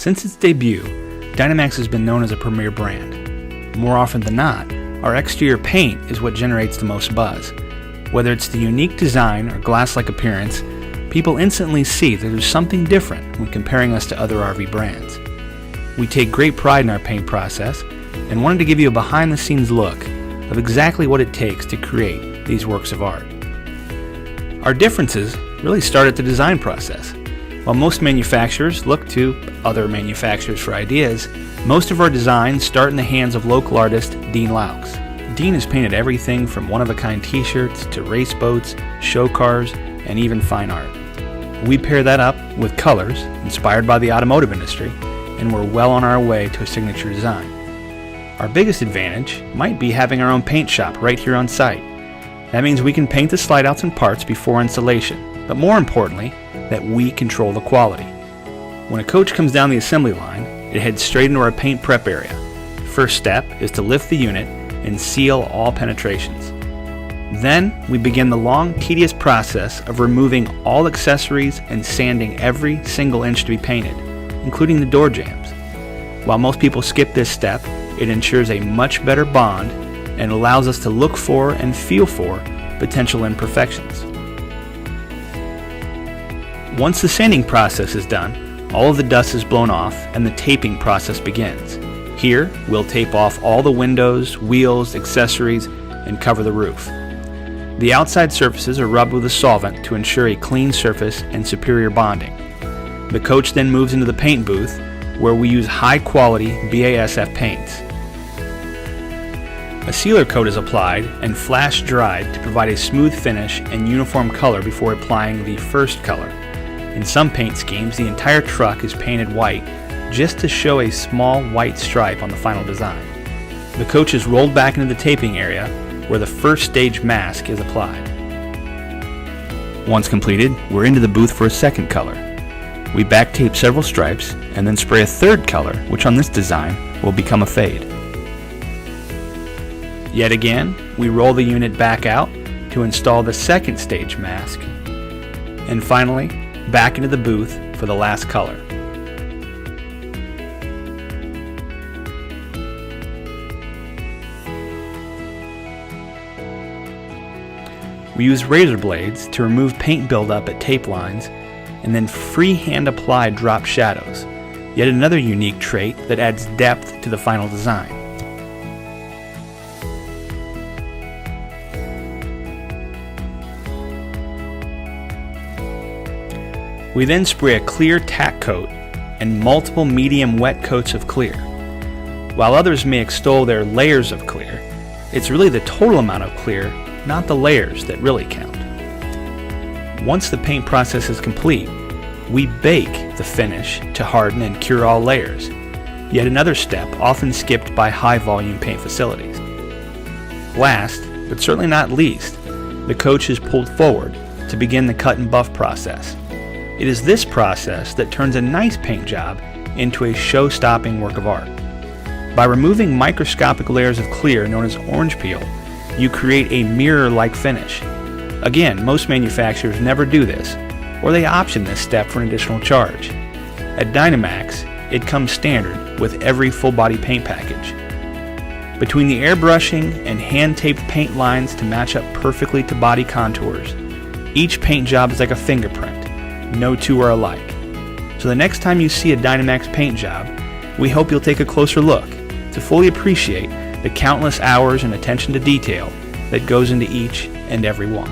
Since its debut, Dynamax has been known as a premier brand. More often than not, our exterior paint is what generates the most buzz. Whether it's the unique design or glass-like appearance, people instantly see that there's something different when comparing us to other RV brands. We take great pride in our paint process and wanted to give you a behind-the-scenes look of exactly what it takes to create these works of art. Our differences really start at the design process. While most manufacturers look to other manufacturers for ideas, most of our designs start in the hands of local artist Dean Laux. Dean has painted everything from one-of-a-kind t-shirts to race boats, show cars, and even fine art. We pair that up with colors inspired by the automotive industry, and we're well on our way to a signature design. Our biggest advantage might be having our own paint shop right here on site. That means we can paint the slide outs and parts before installation, but more importantly, that we control the quality. When a coach comes down the assembly line, it heads straight into our paint prep area. The first step is to lift the unit and seal all penetrations. Then we begin the long, tedious process of removing all accessories and sanding every single inch to be painted, including the door jambs. While most people skip this step, it ensures a much better bond and allows us to look for and feel for potential imperfections. Once the sanding process is done, all of the dust is blown off and the taping process begins. Here, we'll tape off all the windows, wheels, accessories, and cover the roof. The outside surfaces are rubbed with a solvent to ensure a clean surface and superior bonding. The coach then moves into the paint booth, where we use high-quality BASF paints. A sealer coat is applied and flash dried to provide a smooth finish and uniform color before applying the first color. In some paint schemes, the entire truck is painted white just to show a small white stripe on the final design. The coach is rolled back into the taping area where the first stage mask is applied. Once completed, we're into the booth for a second color. We back tape several stripes and then spray a third color, which on this design will become a fade. Yet again, we roll the unit back out to install the second stage mask. And finally, back into the booth for the last color. We use razor blades to remove paint buildup at tape lines and then freehand apply drop shadows, yet another unique trait that adds depth to the final design. We then spray a clear tack coat and multiple medium wet coats of clear. While others may extol their layers of clear, it's really the total amount of clear, not the layers, that really count. Once the paint process is complete, we bake the finish to harden and cure all layers, yet another step often skipped by high-volume paint facilities. Last, but certainly not least, the coach is pulled forward to begin the cut and buff process. It is this process that turns a nice paint job into a show-stopping work of art. By removing microscopic layers of clear known as orange peel, you create a mirror-like finish. Again, most manufacturers never do this, or they option this step for an additional charge. At Dynamax, it comes standard with every full-body paint package. Between the airbrushing and hand-taped paint lines to match up perfectly to body contours, each paint job is like a fingerprint. No two are alike. So the next time you see a Dynamax paint job, we hope you'll take a closer look to fully appreciate the countless hours and attention to detail that goes into each and every one.